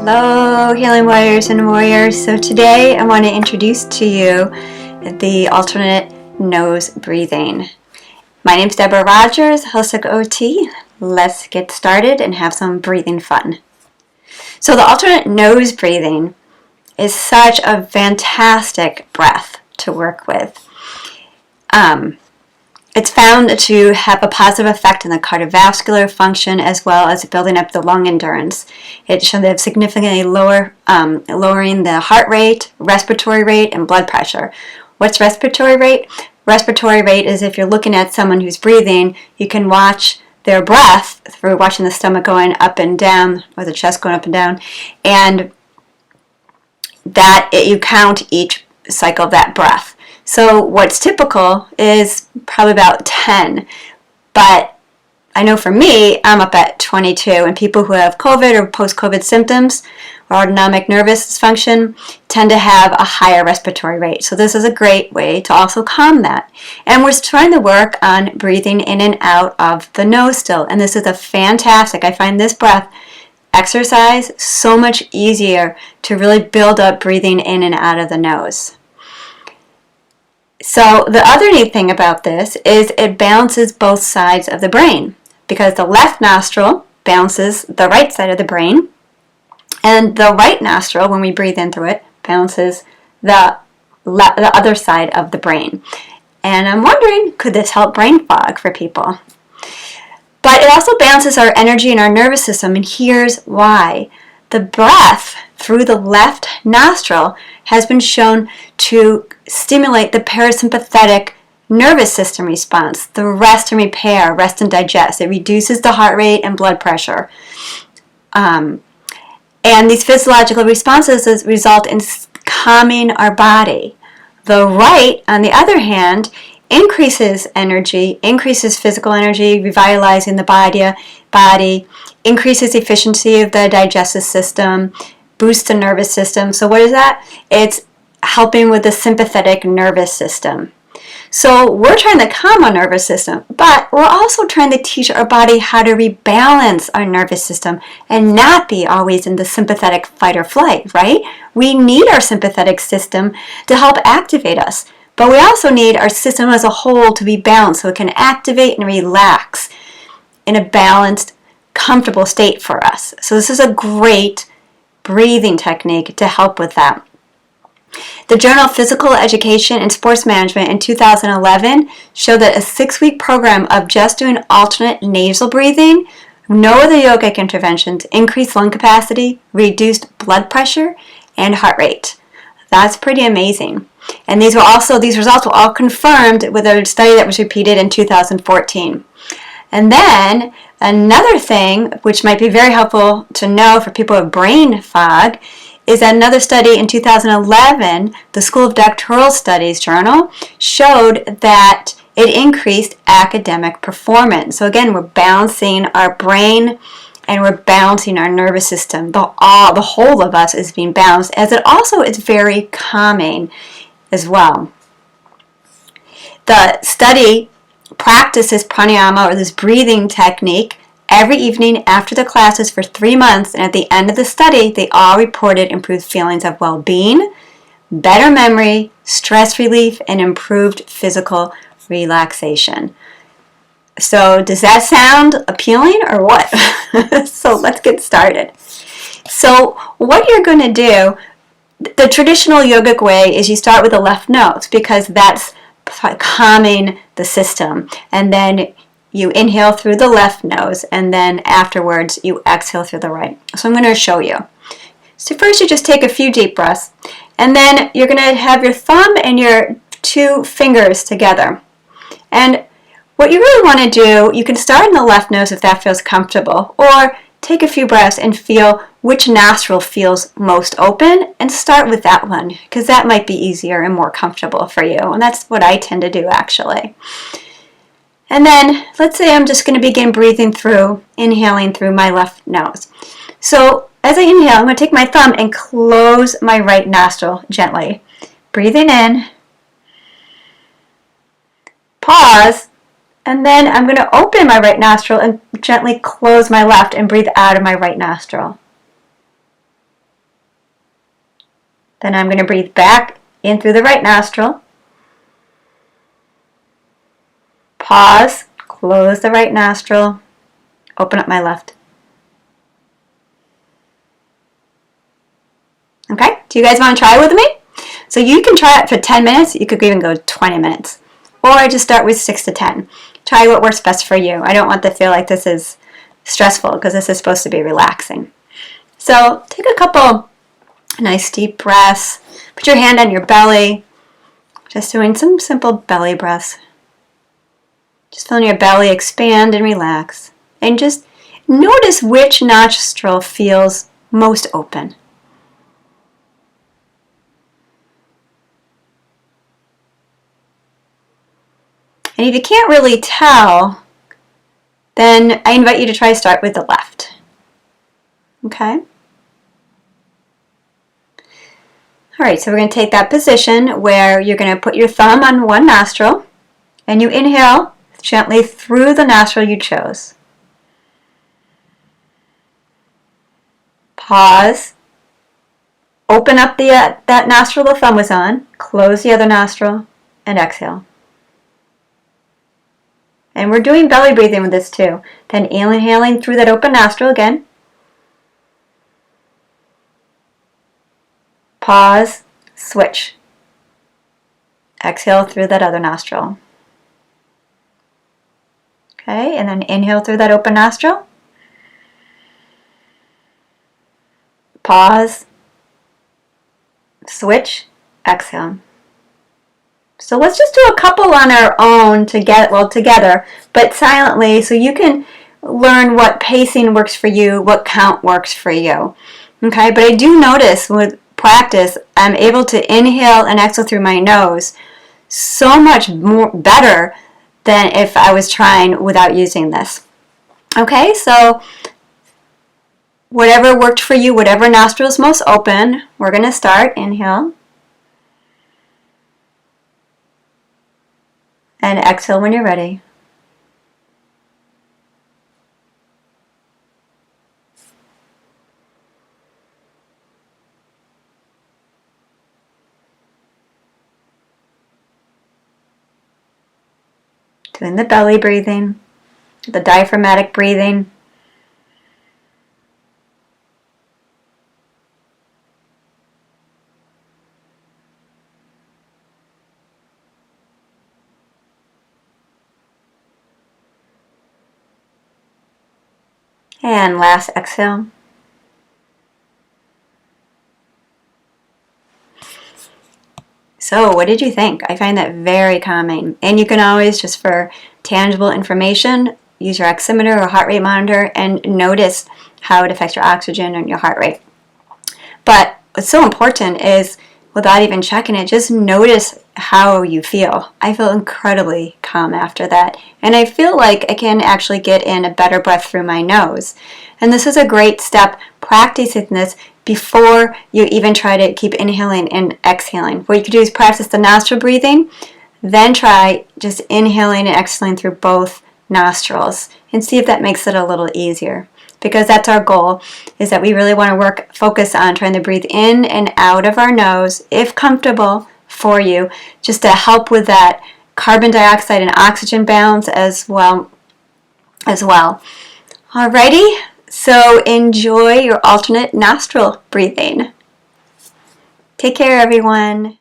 Hello, healing warriors and warriors. So today I want to introduce to you the alternate nose breathing. My name is Deborah Rogers, holistic OT. Let's get started and have some breathing fun. So the alternate nose breathing is such a fantastic breath to work with. It's found to have a positive effect on the cardiovascular function as well as building up the lung endurance. It should significantly lowering the heart rate, respiratory rate, and blood pressure. What's respiratory rate? Respiratory rate is if you're looking at someone who's breathing, you can watch their breath through watching the stomach going up and down or the chest going up and down, and you count each cycle of that breath. So what's typical is probably about 10, but I know for me, I'm up at 22, and people who have COVID or post-COVID symptoms or autonomic nervous dysfunction tend to have a higher respiratory rate. So this is a great way to also calm that. And we're trying to work on breathing in and out of the nose still, and this is a fantastic, I find this breath exercise so much easier to really build up breathing in and out of the nose. So the other neat thing about this is it balances both sides of the brain, because the left nostril balances the right side of the brain, and the right nostril, when we breathe in through it, balances the other side of the brain. And I'm wondering, could this help brain fog for people? But it also balances our energy and our nervous system, and here's why. The breath through the left nostril has been shown to stimulate the parasympathetic nervous system response, the rest and repair, rest and digest. It reduces the heart rate and blood pressure. And these physiological responses result in calming our body. The right, on the other hand, increases energy, increases physical energy, revitalizing the body, increases efficiency of the digestive system, boosts the nervous system. So what is that? It's helping with the sympathetic nervous system. So we're trying to calm our nervous system, but we're also trying to teach our body how to rebalance our nervous system and not be always in the sympathetic fight or flight, right? We need our sympathetic system to help activate us, but we also need our system as a whole to be balanced so it can activate and relax in a balanced, comfortable state for us. So this is a great breathing technique to help with that. The Journal of Physical Education and Sports Management in 2011 showed that a 6-week program of just doing alternate nasal breathing, no other yogic interventions, increased lung capacity, reduced blood pressure, and heart rate. That's pretty amazing. And these results were all confirmed with a study that was repeated in 2014. And then another thing, which might be very helpful to know for people with brain fog, is that another study in 2011, the School of Doctoral Studies journal, showed that it increased academic performance. So again, we're balancing our brain and we're balancing our nervous system. The whole of us is being balanced, as it also is very calming as well. The study practices pranayama, or this breathing technique, every evening after the classes for 3 months, and at the end of the study, they all reported improved feelings of well-being, better memory, stress relief, and improved physical relaxation. So does that sound appealing or what? So let's get started. So what you're going to do, the traditional yogic way is you start with the left nose, because that's calming the system, and then you inhale through the left nose, and then afterwards you exhale through the right. So I'm going to show you. So first you just take a few deep breaths, and then you're going to have your thumb and your 2 fingers together. And what you really want to do, you can start in the left nose if that feels comfortable, or take a few breaths and feel which nostril feels most open, and start with that one, because that might be easier and more comfortable for you. And that's what I tend to do, actually. And then let's say I'm just going to begin inhaling through my left nose. So as I inhale, I'm going to take my thumb and close my right nostril gently. Breathing in, pause, and then I'm going to open my right nostril and gently close my left and breathe out of my right nostril. Then I'm going to breathe back in through the right nostril. Pause, close the right nostril, open up my left. Okay, do you guys want to try with me? So you can try it for 10 minutes, you could even go 20 minutes. Or just start with 6 to 10. Try what works best for you. I don't want to feel like this is stressful because this is supposed to be relaxing. So take a couple nice deep breaths. Put your hand on your belly. Just doing some simple belly breaths. Just feeling your belly expand and relax. And just notice which nostril feels most open. And if you can't really tell, then I invite you to try to start with the left. Okay? All right, so we're going to take that position where you're going to put your thumb on one nostril and you inhale gently through the nostril you chose. Pause. Open up that nostril the thumb was on. Close the other nostril and exhale. And we're doing belly breathing with this too. Then inhaling through that open nostril again. Pause. Switch. Exhale through that other nostril. Okay, and then inhale through that open nostril. Pause. Switch. Exhale. So let's just do a couple on our own together, but silently, so you can learn what pacing works for you, what count works for you. Okay, but I do notice with practice, I'm able to inhale and exhale through my nose so much more better than if I was trying without using this. Okay, so whatever worked for you, whatever nostril is most open, we're going to start. Inhale. And exhale when you're ready. Doing the belly breathing, the diaphragmatic breathing. And last exhale. So what did you think? I find that very calming. And you can always, just for tangible information, use your oximeter or heart rate monitor and notice how it affects your oxygen and your heart rate. But what's so important is, without even checking it, just notice how you feel. I feel incredibly calm after that. And I feel like I can actually get in a better breath through my nose. And this is a great step, practicing this before you even try to keep inhaling and exhaling. What you could do is practice the nostril breathing, then try just inhaling and exhaling through both nostrils and see if that makes it a little easier. Because that's our goal, is that we really want to focus on trying to breathe in and out of our nose, if comfortable for you, just to help with that carbon dioxide and oxygen balance as well. Alrighty, so enjoy your alternate nostril breathing. Take care, everyone.